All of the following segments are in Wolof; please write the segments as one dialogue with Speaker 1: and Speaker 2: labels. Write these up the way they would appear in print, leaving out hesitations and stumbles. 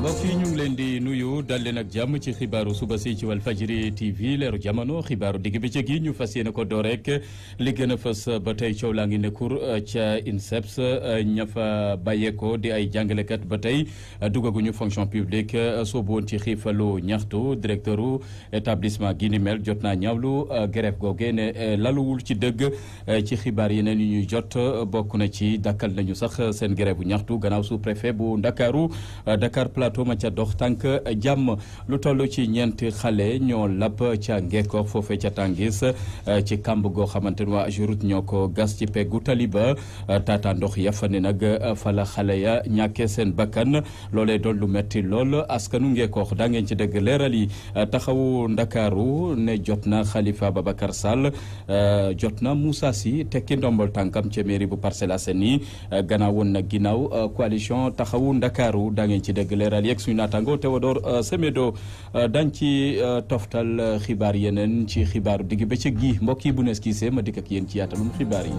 Speaker 1: mbokk yi ñu ngi leen di nuyu dal leen ak jàmm ci xibaaru suba si ci Walfadjri TV leeru jamono xibaaru digg bëccëg yi ñu fas yéene ko door rek li gën a fës ba tey coow laa ngi nekkur ca INSEPS ña fa bàyyeekoo di ay jàngalekat ba tey dugaguñu fonction publique soobu woon ci xiifalu ñaxtu directeur u établissement gi ni mel jot naa ñaawlu grève googe ne laluwul ci dëgg ci xibaar yeneen yu ñuy jot bokk na ci dakkal nañu sax seen grève bu ñaxtu gannaaw sous préfet bu Ndakaaru Dakar Plateau ma ca dox tànk jàmm lu toll ci ñeenti xale ñoo lapp ca Ngekoox foofee ca Tangis ci kamb goo xamante ne waa AGEROUTE ñoo ko gas ci peggu taliba tata ndox ya fa ne nag fa la xale ya ñàkkee seen bakkan loolee doon lu metti lool askanu Ngekoox daa ngeen ci dëgg leeral yi taxawu Ndakaaru ne jot na Khalifa Babacar Sall jot na Moussa Sy tekki ndombol tànkam ca mairie bu Parcelles Assainies gannaaw woon na ginnaaw coalition taxawu Ndakaaru daa ngeen ci dëgg leeral yeeg suñu naataango Théodore Semedo dañ ci toftal xibaar yeneen ci xibaaru digg bëccëg gi mbokk yi bu nees kiisee ma dikk ak yéen ci yaatalum xibaar yi.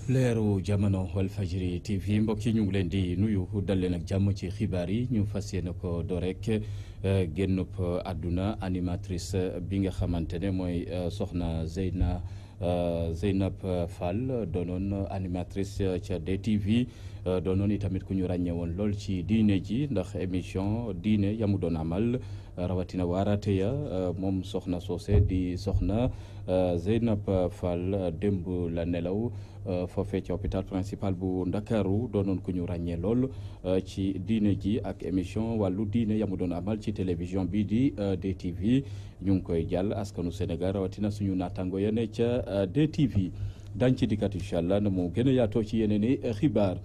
Speaker 1: leeru jamono Walfadjri TV mbokk yi ñu ngi leen di nuyu dal leen ak jàmm ci xibaar yi ñu fas yéene ko door rek génnub àdduna animatrice bi nga xamante ne mooy soxna Zeynab Fall doonoon animatrice ca DTV doonoon itamit ku ñu ràññee woon lool ci diine ji ndax émission diine yamu doon amal rawatina waaraate ya moom soxna soose di soxna Zeynab Fall démb la nelaw foofee ci hôpital principal bu Ndakaaru doonoon ku ñu ràññee lool ci diine ji ak émission wàllu diine yamu doon amal ci télévision bi di DTV ñu ngi koy jàll askanu Sénégal rawatina suñu naataango ya ne ca DTV dañ ci dikkat incha allah na mu gën a yaatoo ci yeneen i xibaar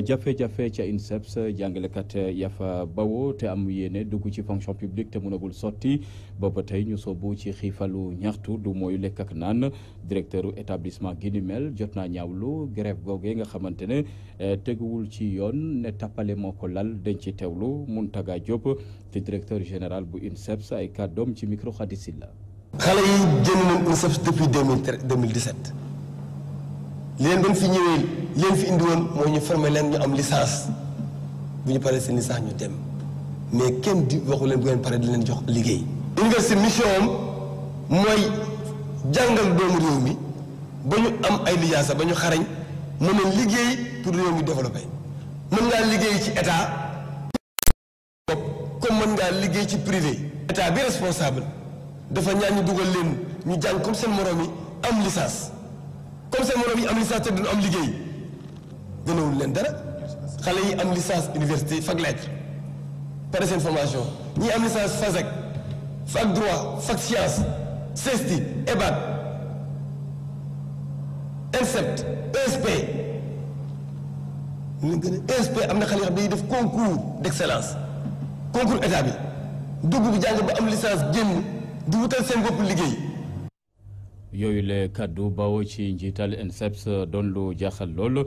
Speaker 1: jafe-jafe ca INSEPS jàngalekat ya fa bawoo te am yéene dugg ci fonction publique te mënagul sotti booba tey ñu soobu ci xiifalu ñaxtu du mooy lekk ak naan directeur établissement gi ni mel jot naa ñaawlu grève googee nga xamante ne teguwul ci yoon ne tappale moo ko lal dañ ci teewlu Mountaga Diop ci directeur général bu INSEPS ay kàddoom ci micro Khady Silla.
Speaker 2: xale yi génn nañ INSEPS depuis 2017 li leen doon fi ñëwee leen fi indi woon mooy ñu former leen ñu am licence bu ñu paree seen licence ñu dem mais kenn di waxu leen bu ngeen paree di leen jox liggéey. université mission am mooy jàngal doomu réew mi ba ñu am ay lijaasa ba ñu xarañ mën a liggéey pour réew mi développé mën ngaa liggéey ci état comme mën ngaa liggéey ci privé. état bi responsable dafa ñaan ñu dugal leen ñu jàng comme seen morom yi am licence. comme seen morom yi am licence te duñu am liggéey gënawul leen dara xale yi am licence université fac lettre pare seen formation ñi am licence FASEC fac droit fac science CESTI EBAD INSEPT ESP ñu leen gën a ESP am na xale yoo xam ne dañuy def concours d'excellence concours état bi dugg bi jàng ba am licence génn di wutal seen bopp liggéey.
Speaker 1: yooyu le kaddu bawoo ci njiital INSEPS doon lu jaaxal lool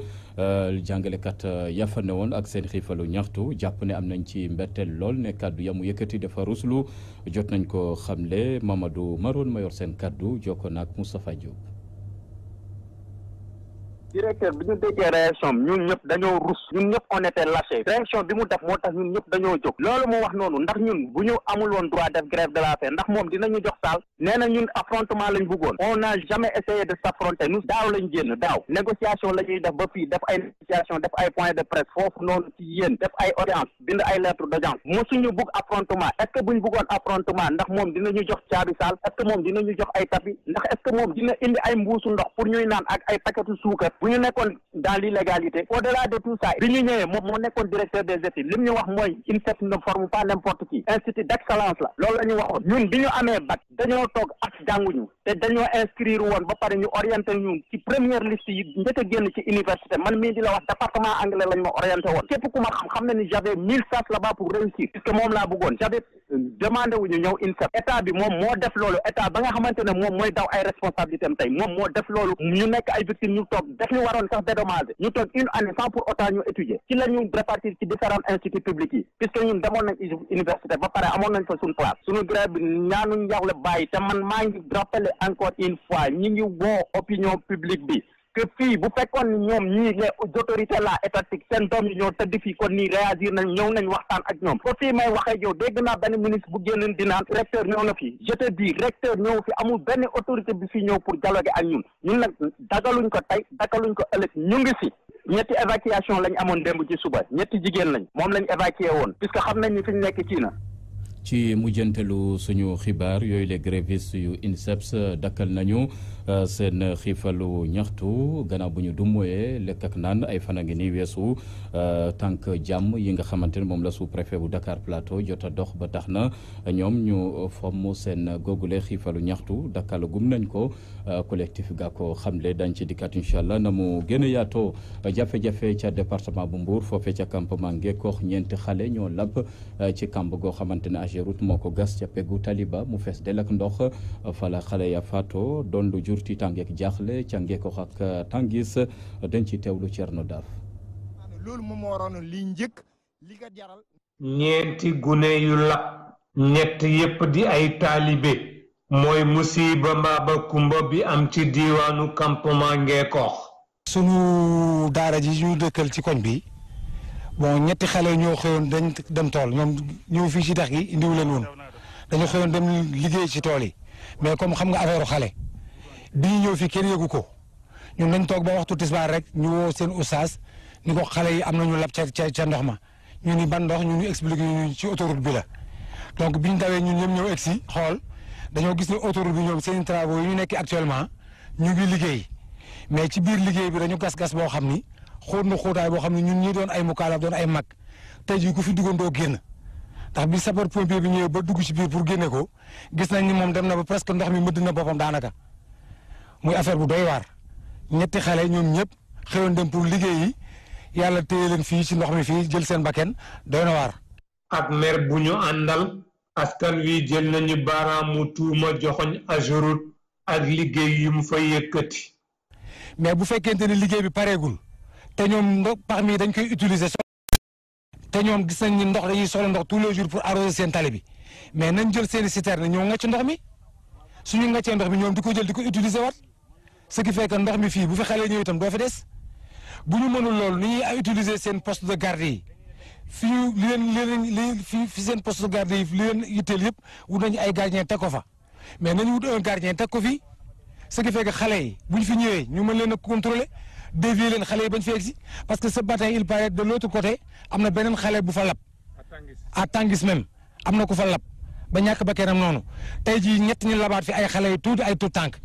Speaker 1: jàngalekat yafa ne woon ak seen xiifalu ñaxtu jàpp ne am nañ ci mbetteel lool ne kaddu yamu yëkkati dafa ruslu jot nañ ko xamle Mamadou Maroon ma yor seen kaddu jokko naak Moustapha Diop.
Speaker 3: directeur bi ñu déggee réaction ñun ñëpp dañoo rus ñun ñëpp on était lâché réaction bi mu def moo tax ñun ñëpp dañoo jóg loolu mu wax noonu ndax ñun bu ñu amul woon droit def grève de la faim ndax moom dinañu jox saal nee na ñun affrontement lañ bëggoon on n'a jamais essayé de s'affronter nous daaw lañ génn daaw négociation la ñuy def ba fii def ay négociation def ay point de presse foofu noonu ci yéen def ay audience bind ay lettre d'audience mosuñu bëgg affrontement est-ce que buñ bëggoon affrontement ndax moom dinañu jox caabi saal est-ce que moom dinañu jox ay tapis ndax est-ce que moom dina indi ay mbuusu ndox pour ñuy naan ak ay paquetu suukar bu ñu nekkoon dans l'illégalité au-delà de tout ça bi ñu ñëwee moom moo nekkoon directeur des études li mu ñu wax mooy INSEPS ne forme pas n'importe qui institut d'excellence la loolu la ñu waxoon ñun bi ñu amee bac dañoo toog ak jànguñu te dañoo inscrire woon ba pare ñu orienté ñu ci première liste yi njëkk a génn ci université man mii di la wax département anglais lañ ma orienté woon képp ku ma xam na ni j'avais 1000 chances là-bas pour réussir puisque moom laa bëggoon j'avais demandé wu ñu ñëw INSEP état bi moom moo def loolu état ba nga xamante ne moom mooy daw ay responsabilité am tey moom moo def loolu ñu nekk ay victimes ñu toog def ñu waroon sax dédommagé ñu toog une année sans pour autant ñu étudier ci la ñu répartir ci différents instituts publics yi puisque ñun demoon nañ université ba pare amoon nañ fa suñu place suñu grève bi ñaanuñ njaxle bàyyi te man maa ngi rappelé encore une fois ñi ngi woo opinion publique bi que fii bu fekkoon ni ñoom ñii les autorités là étatiques seen doom yi ñoo tëdd fii kon nii réagir nañ ñëw nañ waxtaan ak ñoom ba fii may waxee yow dégg naa benn ministre bu génn di naan recteur ñëw na fi je te dis recteur ñëw fi amul benn autorité bi fi ñëw pour dialoguer ak ñun nag dagaluñ ko tey dagaluñ ko ëllëg ñu ngi si ñetti évacuation lañ amoon démb ci suba ñetti jigéen lañ moom lañ évacué woon puisque xam nañ ni fi ñu nekk ci na
Speaker 1: ci mujjantelu suñu xibaar yooyu les grévistes yu INSEPS dakkal nañu seen xiifalu ñaxtu gannaaw bu ñu dummoyee lekk ak naan ay fan a ngi nii weesu tànk jàmm yi nga xamante ne moom la sous-préfet bu Dakar Plateau jot a dox ba tax na ñoom ñu fomm seen googule xiifalu ñaxtu dakkal gum nañ ko collectif ga ko xamle dañ ci dikkaat incha allah na mu gën a yaatoo jafe-jafe ca département bu Mbour foofee ca campement Ngekoox ñeenti xale ñoo lab ci kamb goo xamante ne AGEROUTE moo ko gas ca peggu taliba mu fees del ak ndox fala xale ya faatoo doon lu jur ti tàngeek jaaxle ca Ngekoox ak Tangis dañ ci teewlu Thierno Daf
Speaker 4: loolu moom moo waroon li njëkk li nga jaral
Speaker 5: ñeenti gune yu lab ñett yépp di ay taalibe mooy musiba mbaaba kumba bi am ci diiwaanu campement Ngekoox
Speaker 4: sunu daara ji ñu dëkkal ci koñ bi bon ñetti xale ñoo xëyoon dañ dem tool ñoom ñëw fii ci dex gi indiwu leen woon dañu xëyoon dem liggéey ci tool yi mais comme xam nga affaire xale bi ñu ñëw fii kenn yëgu ko ñun nañ toog ba waxtu tisbaar rek ñu woo seen oustaz ni ko xale yi am nañu lab ca ndox ma ñu ni ban ndox ñu ñu expliqué ñu ci autoroute bi la donc biñ dawee ñun ñëpp ñëw egsi xool dañoo gis ne autoroute bi ñoom seen travaux yi ñu nekk actuellement ñu ngi liggéey mais ci biir liggéey bi dañu gas boo xam ni xóot na xóotaay boo xam ne ñun ñi doon ay mukaalaf doon ay mag tey jii ku fi duggoon doo génn ndax bi sapeur pompier bi ñëwee ba dugg ci biir pour génne ko gis nañ ni moom dem na ba presque ndox mi mëdd na boppam daanaka muy affaire bu doy waar ñetti xale ñoom ñëpp xëyoon dem pour liggéeyi yàlla téye leen fii ci ndox mi fii jël seen bakken doy na waar.
Speaker 5: ak mer bu ñu àndal askan wi jël nañu baaraamu tuuma joxoñ AGEROUTE ak liggéey yu mu fa yëkkati.
Speaker 4: mais bu fekkente ni liggéey bi pareegul. te ñoom ndox pax mi dañ koy utiliser te ñoom gis nañ ni ndox dañuy soxla ndox tous les jours pour arroser seen tali bi mais nañ jël seen i citerne ñoo ngacc ndox mi suñu ngaccee ndox mi ñoom di ko jël di ko utiliser waat ce qui fait que ndox mi fii bu fi xale ñëw itam doo fi des bu ñu mënul loolu ni ñuy utiliser seen poste de garde yi fii fi seen poste de garde yi li leen yitteel yëpp wut nañu ay gardien teg ko fa mais nañu wut un gardien teg ko fii ce qui fait que xale yi bu ñu fi ñëwee ñu mën leen a contrôler dévier leen xale yi bañ fi egsi parce que ce matin il paraît de l'autre côté am na beneen xale bu fa lab à Tangis même am na ku fa lab ba ñàkk ba kenam noonu tey jii ñett ñi labaat fi ay xale yu tuuti ay tout tànk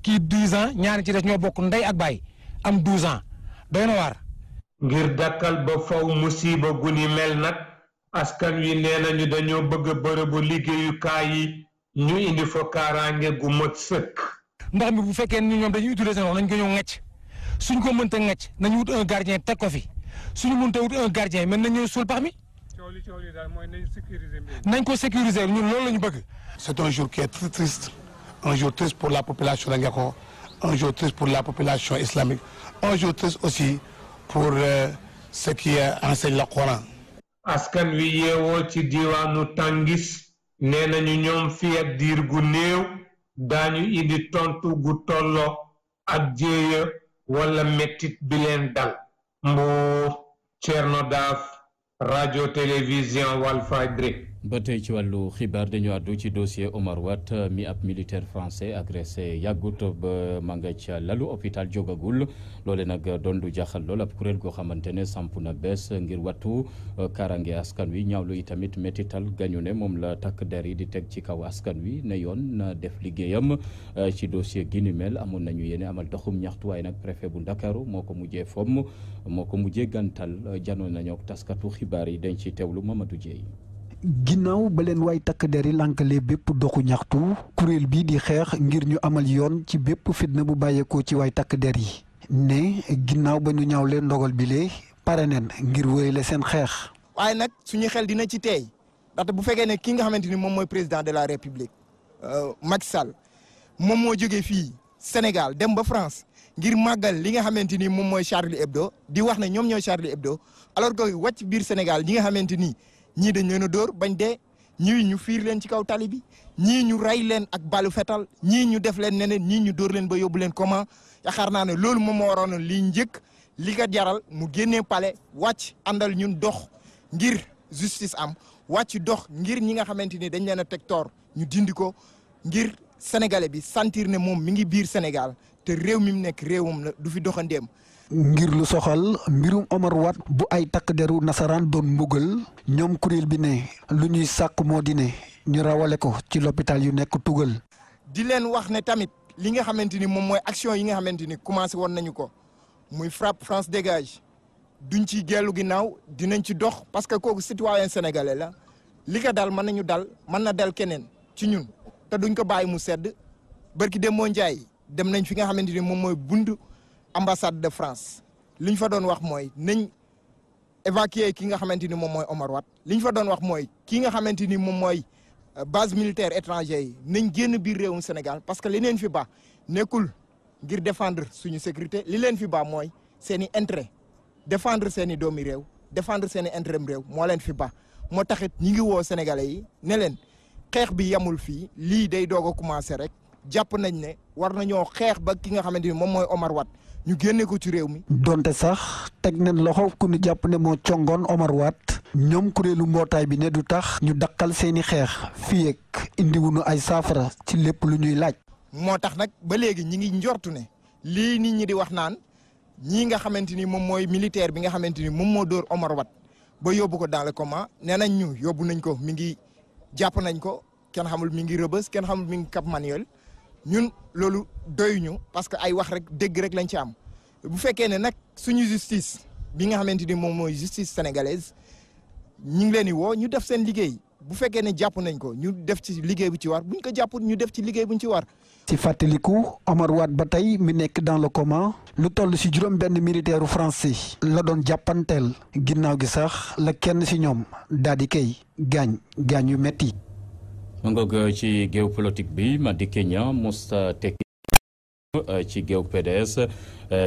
Speaker 4: kii 10 ans ñaari ci des ñoo bokk ndey ak baay am 12 ans doy na waar.
Speaker 5: ngir dakkal ba faw musiba gu ni mel nag askan wi nee nañu dañoo bëgg bërëbu liggéeyukaay yi ñu indi fa kaaraange gu mat sëkk.
Speaker 4: ndox mi bu fekkee ni ñoom dañuy utiliser ndox nañ ko ñëw ngecc suñ ko mënta ngecc nañu wut un gardien teg ko fi suñu mënta wut un gardien mën nañ ñëw suul pax mi nañ ko sécuriser ñun loolu la ñu bëgg.
Speaker 6: C'est un jour qui est très triste, un jour triste pour la population de Ngekoox, un jour triste pour la population islamique, un jour triste aussi pour ceux qui enseignent le Coran.
Speaker 5: askan wi yeewoo ci diwaanu Tangis nee nañu ñoom fii ak diir gu néew daañu indi tontu gu tolloo ak jéeya wala mettit bi leen dal. Mbour Thierno Daf radio télévision Walfadjri.
Speaker 1: ba tey ci wàllu xibaar dañu àddu ci dossier Omar Watt mi ab militaire français agressé yàggut ba ma nga ca lalu hôpital jógagul loole nag doon lu jaaxal lool ab kuréel goo xamante ne samp na bees ngir wattu kaaraange askan wi ñaawlu itamit métital gañu ne moom la takk der yi di teg ci kaw askan wi ne yoon na def liggéeyam ci dossier gi ni mel amoon nañu yéene amal doxum ñaxtu waaye nag préfet bu Ndakaaru moo ko mujjee fomm moo ko mujjee gantal janoon nañu ak taskatu xibaar yi dañ ci teewlu Mamadou Dieye.
Speaker 7: ginnaaw ba leen waay takk der yi lànkale bépp doxu ñaxtu kuréel bii di xeex ngir ñu amal yoon ci bépp fitna bu bàyyeekoo ci waay takk der yi ne ginnaaw ba ñu ñaawle ndogal bi lee pare neen ngir wéyale seen xeex.
Speaker 8: waaye nag suñu xel dina ci teey ndaxte bu fekkee ne ki nga xamante ni moom mooy président de la république Macky Sall moom moo jógee fii Sénégal dem ba France ngir màggal li nga xamante ni moom mooy Charlie Hebdo di wax ne ñoom ñooy Charlie Hebdo alors que wàcc biir Sénégal ñi nga xamante ni ñii dañ leen a dóor bañ dee ñii ñu fiir leen ci kaw tali bi ñii ñu rey leen ak balu fetal ñii ñu def leen neneen ñii ñu dóor leen ba yóbbu leen comment yaakaar naa ne loolu moom moo waroon li njëkk li ko jaral mu génnee palais wàcc àndal ñun dox ngir justice am wàcc dox ngir ñi nga xamante ni dañ leen a teg toor ñu dindi ko ngir sénégalais bi sentir ne moom mi ngi biir Sénégal te réew mi mu nekk réewam la du fi doxandeem.
Speaker 7: ngir lu soxal mbirum Omar Wade bu ay takk deru nasaraan doon mbugal ñoom kuréel bi ne lu ñuy sàkk moo di ne ñu rawale ko ci l'hôpital yu nekk tugal.
Speaker 8: di leen wax ne tamit li nga xamante ni moom mooy action yi nga xamante ni commencé woon nañu ko muy frappe France dégage duñ ci gellu ginnaaw dinañ ci dox parce que kooku citoyen sénégalais la li ko dal mën nañu dal mën na dal keneen ci ñun te duñ ko bàyyi mu sedd barki Demba Ndiaye dem nañ fi nga xamante ni moom mooy buntu ambassade de France li ñu fa doon wax mooy nañ évacuer ki nga xamante ni moom mooy Omar Wade li ñu fa doon wax mooy ki nga xamante ni moom mooy base militaire étranger yi nañ génn biir réewum Sénégal parce que li leen fi ba nekkul ngir défendre suñu sécurité li leen fi ba mooy seen i intérêt défendre seen i doomi réew défendre seen i intérêt réew moo leen fi ba moo taxit ñi ngi woo sénégalais yi ne leen xeex bi yamul fii lii day doog a commencé rek jàpp nañ ne war nañoo xeex ba ki nga xamante ni moom mooy Omar Wade ñu génne ko ci réew mi.
Speaker 7: donte sax teg nañ loxo ku ñu jàpp ne moo congoon Omar Wade ñoom kuréelu mbootaay bi ne du tax ñu dakkal seeni xeex fii ak indiwuñu ay saafara ci lépp lu ñuy laaj.
Speaker 8: moo tax nag ba léegi ñi ngi njortu ne lii nit ñi di wax naan ñii nga xamante ni moom mooy militaire bi nga xamante ni moom moo dóor Omar Wade ba yóbbu ko dans le coma nee nañ ñu yóbbu nañ ko mi ngi jàpp nañ ko kenn xamul mi ngi Rebeuss kenn xamul mi ngi Cap Manuel ñun loolu doyuñu parce que ay wax rek dégg rek lañ ci am bu fekkee ne nag suñu justice bi nga xamante ni moom mooy justice sénégalaise ñu ngi leen di woo ñu def seen liggéey bu fekkee ne jàpp nañ ko ñu def ci liggéey bu ci war buñ ko jàpp ñu def ci liggéey buñ ci war.
Speaker 7: ci fàttaliku Omar Wade ba tey mi nekk dans le coma lu toll ci juróom-benn militaire français la doon jàppanteel ginnaaw gi sax la kenn ci ñoom daal di koy gaañ yu metti.
Speaker 1: ma ngoog ci géew politique bi Madické Niang musta tekki ci géew PDS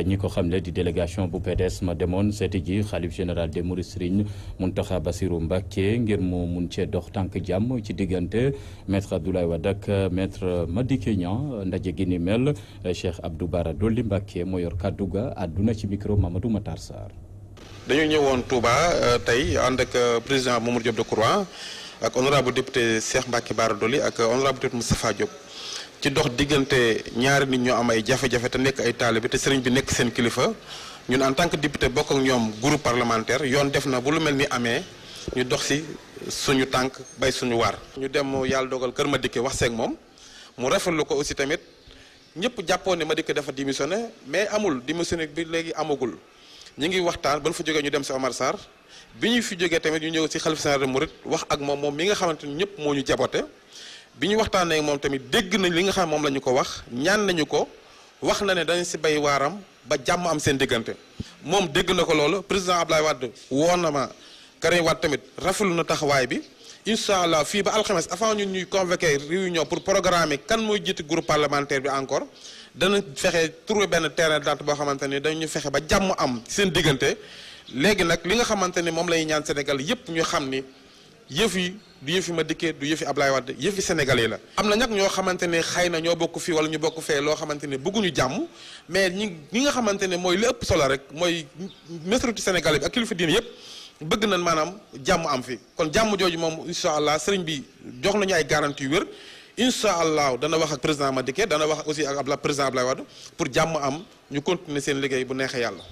Speaker 1: ñi ko xamle di délégation bu PDS ma demoon seeti ji xalif général des Mourides Serigne Mountakha Bassirou Mbacké ngir mu mun cee dox tànk jàmm ci diggante maître Abdoulaye Wade ak maître Madické Niang ndaje gi ni mel Cheikh Abdou Bara Dolly Mbacké moo yor kàddu ga àdduna ci micro Mamadou Matar Sarr.
Speaker 9: dañu ñëwoon Touba tey ànd ak président Mamadou Diop Decroix ak honorable député Cheikh Mbacké Bara Dolly ak honorable député Moustapha Diop ci dox diggante ñaari nit ñoo am ay jafe-jafe te nekk ay taalibe te sëriñ bi nekk seen kilifa ñun en tant que député bokk ak ñoom groupe parlementaire yoon def na bu lu mel ni amee ñu dox si suñu tànk bay suñu waar. ñu dem yàlla dogal kër Madické wax seeg moom mu rafetlu ko aussi tamit ñëpp jàppoon ne Madické dafa démissionné mais amul démissionné bi léegi amagul ñu ngi waxtaan ba ñu fa jógee ñu dem si Omar Sarr bi ñu fi jógee tamit ñu ñëw si xalifa général des Mourides wax ak moom mi nga xamante ni ñëpp moo ñu jabote bi ñu waxtaanee moom tamit dégg nañ li nga xam moom la ñu ko wax ñaan nañu ko wax na ne dañ si bay waaram ba jàmm am seen diggante moom dégg na ko loolu président Abdoulaye Wade woon na ma Karim Wade tamit rafetlu na taxawaay bi incha allah fii ba alxames avant ñun ñuy convoquer réunion pour programmer kan mooy jiite groupe parlementaire bi encore dana fexe trouver benn terrain d'entente boo xamante ni dañu fexe ba jàmm am seen diggante léegi nag li nga xamante ni moom lay ñaan Sénégal yépp ñu xam ni yëf yi du yëfi Madické du yëfi Abdoulaye Wade yëfi sénégalais la. am na nag ñoo xamante ne xëy na ñoo bokk fii wala ñu bokk fee loo xamante ne bëgguñu jàmm mais ñi nga xamante ne mooy li ëpp solo rek mooy majorité sénégalais bi ak kilifa diine yëpp bëgg nañ maanaam jàmm am fi kon jàmm jooju moom incha allah sëriñ bi jox nañu ay garantie yu wér incha allah dana wax ak président Madické dana wax aussi ak président Abdoulaye Wade pour jàmm am ñu continuer seen liggéey bu neexee yàlla.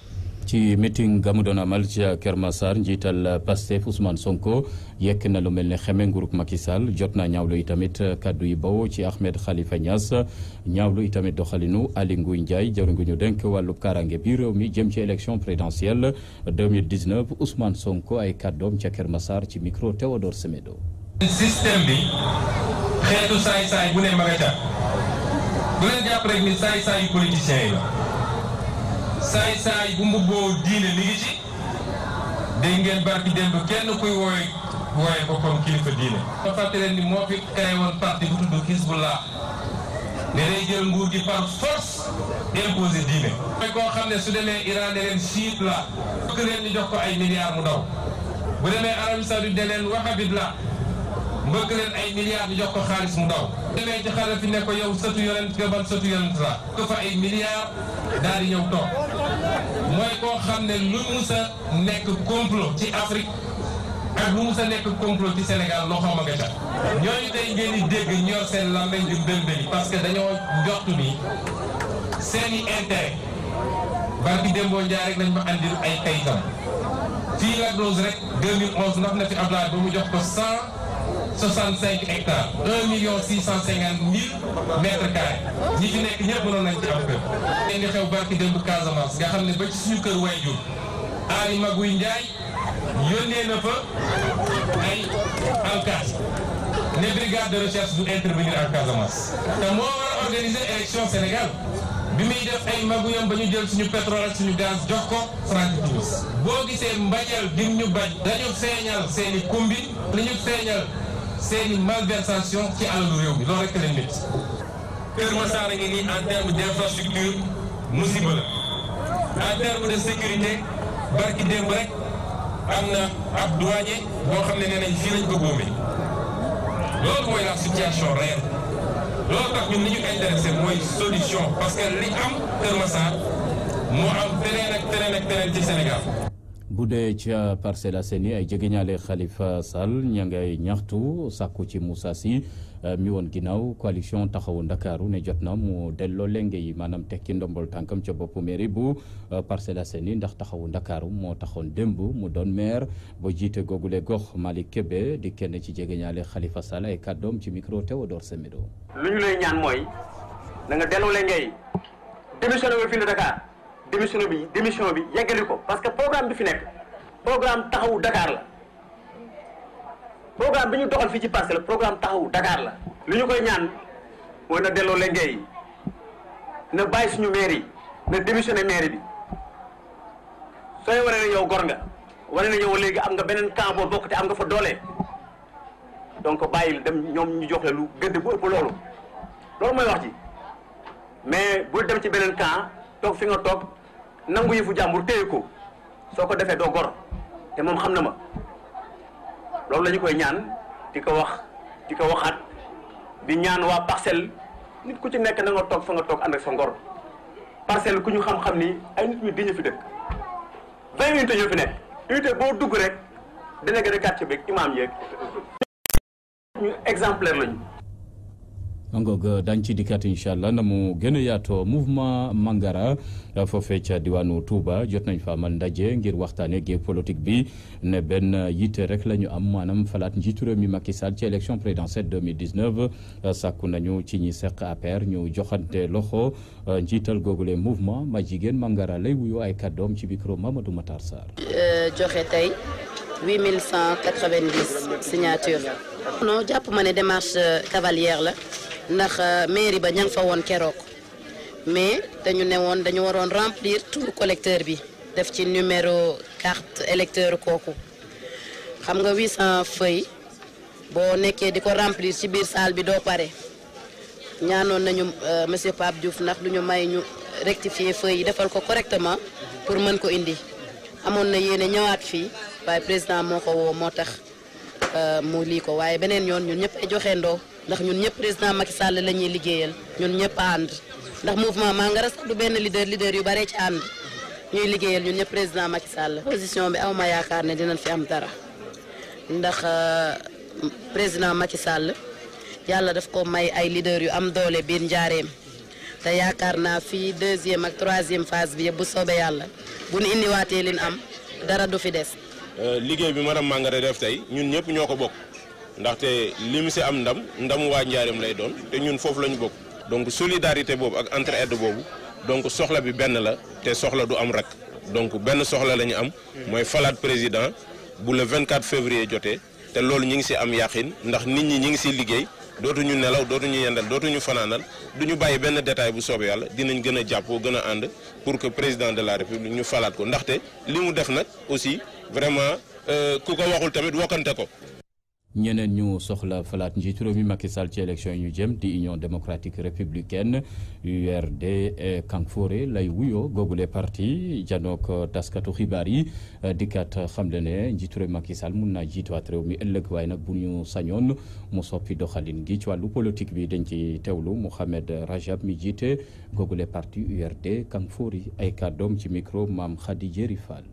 Speaker 1: ci meeting gamu doon amal ci Kër Massar njiital Pastef Ousmane Sonko yekk na lu mel ne xeme nguurug Macky Sall jot naa ñaawlu itamit kaddu yi bawoo ci Ahmed Khalifa Niass ñaawlu itamit doxalinu Aly Ngouille Ndiaye jawriñ gu ñu dénk wàllu kaaraange bi réew mi jëm ci élection présidentielle 2019 Ousmane Sonko ay kaddoom ca Kër Massar ci micro Théodore Semedo.
Speaker 10: système bi xeetu saay-saay bu ne ma nga ca bu leen jàpp rek ni saay-saay yu politiciens yi la saay-saay bu mbubboo diine mi ngi ci dégg ngeen barki démb kenn kuy wooye ko comme kilifa diine. ma fàtte leen ni moo fi créé woon parti bu tudd Hizbullah ne day jël nguur gi par force imposé diine. mooy koo xam ne su demee Iran ne leen chiite la bëgg leen ñu jox ko ay milliards mu daw bu demee Arabie Saoudite ne leen wahhabite la mbëgg leen ay milliards ñu jox ko xaalis mu daw demee ci xale fi ne ko yow sëtu yonent nga ban sëtu yonent la ko fa ay milliards daal di ñëw toog mooy koo xam ne lu mus a nekk complot ci Afrique ak lu mus a nekk complot ci Sénégal loxoom a nga ca ñooñu tey ngeen di dégg ñor seen làmmeñ di mbël-mbëli parce que dañoo njortu ni seen i intérêt barki Dembo Ndiaye rek lañ ma andil ay kayitam fii Lac Rose rek 2011 ndax na fi Abdoulaye ba mu jox ko 165 hectares 1,650,000 mètres carrés ñi fi nekk ñëpp mënoon nañ ci am kër. ngeen di xew barki démb Casamance nga xam ne ba ci suñu kër waajur Aly Ngouille Ndiaye yónnee na fa ay alkaati ne brigade de recherche du intervenir en Casamance. te moo war a organiser élection Sénégal bi muy def ay maguyam ba ñu jël suñu pétrole ak suñu gaz jox ko Franck Timis. boo gisee mbañal gi ñu bañ dañu feeñal seen i kumbi li ñu feeñal seen i malversation ci alalu réew mi loolu rek lañ nit. Kër Massar a ngi nii en terme d' infrastructure musiba la en terme de sécurité barki démb rek am na ab douanier boo xam ne nee nañ fii lañ ko boomee loolu mooy la situation réelle loolu tax ñun li ñu intéressé mooy solution parce que li am Kër Massar moo am feneen ak feneen ak feneen ci Sénégal.
Speaker 1: bu dee ca Parcelles Assainies ay jegeñaale Khalifa Sall ña ngay ñaxtu sàkku ci Moussa Sy mi woon ginnaaw coalition taxawu Ndakaaru ne jot na mu delloo lenge yi maanaam tekki ndombol tànkam ca boppu mairie bu Parcelles Assainies ndax taxawu Ndakaaru moo taxoon démb mu doon maire ba jiite googule gox Malick Kébé di kenn ci jegeñaale Khalifa Sall ay kàddoom ci micro Théodore Semedo.
Speaker 11: lu ñu lay ñaan mooy na nga delloo lenge yi démissionné wu fii de Dakar démission bi yeggali ko parce que programme bi fi nekk programme taxawu Dakar la programme bi ñu doxal fii ci Parcelles programme taxawu Dakar la li ñu koy ñaan mooy na delloo lenge yi na bàyyi suñu maire yi na démissionné maire bi sooy waree ne yow gor nga wane na yow léegi am nga beneen camp boo bokk te am nga fa doole donc bàyyil dem ñoom ñu jox la lu gëdd bu ëpp loolu mooy wax ji mais bul dem ci beneen camp toog fi nga toog nangu yëfu jàmbur téye ko soo ko defee doo gor te moom xam na ma loolu la ñu koy ñaan di ko waxaat di ñaan waa Parcelles nit ku ci nekk na nga toog fa nga toog ànd ak sa ngor Parcelles ku ñu xam-xam ni ay nit ñu diñu fi dëkk 20 unités ñoo fi nekk unité boo dugg rek délégué de quartier beeg imam yeeg ñu exemplaire lañu.
Speaker 1: ngoog dañ ci dikkaat incha allah na mu gën a yaatoo mouvement Mangara foofee ca diwaanu Touba jot nañ fa amal ndaje ngir waxtaanee géeg politique bi ne benn yitte rek la ñu am maanaam falaat njiitu réew mi Macky Sall ci élection présidentielle 2019 sàkku nañu ci ñi seq APR ñu joxante loxo njiital googule mouvement ma jigéen Mangara lay wuyoo ay kàddoom ci micro Mamadou Matar Sarr.
Speaker 12: joxe tey 8190 signature. non jàpp ma ne démarche cavalière la. ndax mairie ba ña nga fa woon keroog mais dañu ne woon dañu waroon remplir tout collecteur bi def ci numéro carte électeur kooku xam nga 800 feuilles boo nekkee di ko remplir ci biir salle bi doo pare ñaanoon nañu monsieur Pape Diouf ndax du ñu may ñu rectifier feuilles yi defal ko correctement pour mën ko indi amoon na yéene ñëwaat fii waaye président moo ko woo moo tax mu lii ko waaye beneen yoon ñun ñëpp ay joxe ndoo ndax ñun ñëpp président Macky Sall la ñuy liggéeyal ñun ñëpp a ànd ndax mouvement Mangara sax du benn leader yu bare ci ànd ñuy liggéeyal ñun ñëpp président Macky Sall. position bi awma yaakaar ne dinañ fi am dara ndax président Macky Sall yàlla daf ko may ay leader yu am doole biir njaareem te yaakaar naa fii 2e ak 3e phase bi yëpp bu soobee yàlla bu ñu indiwaatee liñ am dara du fi des.
Speaker 13: liggéey bi madame Mangara def tey ñun ñëpp ñoo ko bokk ndaxte li mu si am ndam waa Njaareem lay doon te ñun foofu la ñu bokk donc solidarité boobu ak entraide boobu donc soxla bi benn la te soxla du am rek donc benn soxla la ñu am mooy falaat président bu le 24 février jotee te loolu ñu ngi si am yàqin ndax nit ñi ñu ngi si liggéey dootuñu nelaw dootuñu yendal dootuñu fanaanal duñu bàyyi benn détail bu soobee yàlla dinañ gën a jàppoo gën a ànd pour que président de la république ñu falaat ko ndaxte li mu def nag aussi vraiment ku ko waxul tamit wokkante ko.
Speaker 1: ñeneen ñu soxla falaat njiitu réew mi Macky Sall ci élection yu jëm di Union démocratique républicaine URD Kanfoore lay wuyoo googule parti janook taskatu xibaar yi dikkat xamle ne njiitu réew Macky Sall mun naa jiituwaat réew mi ëllëg waaye nag bu ñu sañoon mu soppi doxalin gi ci wàllu politique bi dañ ci teewlu Mohamed Rajab mi jiite googule parti URD Kanfoore ay kàddoom ci micro Maam Khady Diéry Fall.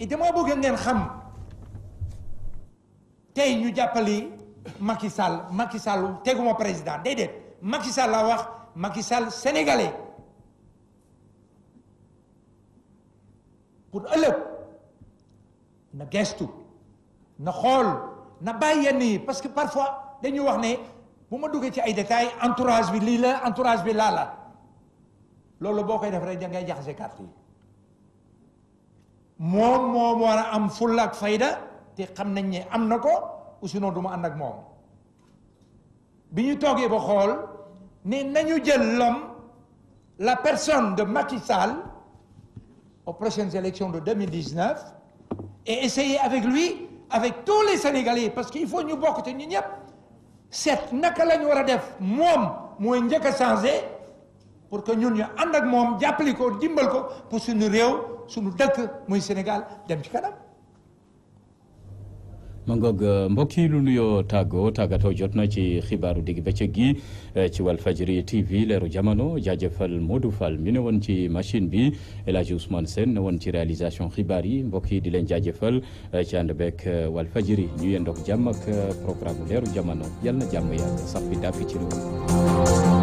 Speaker 14: dama bëgg ngeen xam. tey ñu jàppali Macky Sall teguma président déedéet Macky Sall la wax Macky Sall sénégalais pour ëllëg na gestu na xool na bàyyi yenn yi parce que parfois dañuy wax ne bu ma duggee ci ay détails entourage bi lii la entourage bi laa la loolu boo koy def rek da ngay jaxase carte yi moom moo war a am fulla ak fayda te xam nañ ne am na ko ou sinon du ma ànd ak moom bi ñu toogee ba xool ne nañu jël l'homme la personne de Macky Sall aux prochaines élections de 2019 et essayer avec lui avec tous les Sénégalais parce qu'il faut ñu bokk te ñu ñëpp seet naka la ñu war a def moom mooy njëkk a changé pour que ñun ñu ànd ak moom jàppali ko dimbal ko pour suñu réew suñu dëkk muy Sénégal dem ci kanam.
Speaker 1: mangoog mbokk yi lu nuyoo tàggatoo jot na ci xibaaru digg bëccëg gi ci Walfadjri TV leeru jamono jaajëfal Modou Fall mi ne woon ci machine bi El Hadji Ousmane Sène ne woon ci réalisation xibaar yi mbokk yi di leen jaajëfal ci ànd beeg Walfadjri ñu yendoog jàmm ak programme leeru jamono yal na jàmm yàgg sax fi dàkk ci réew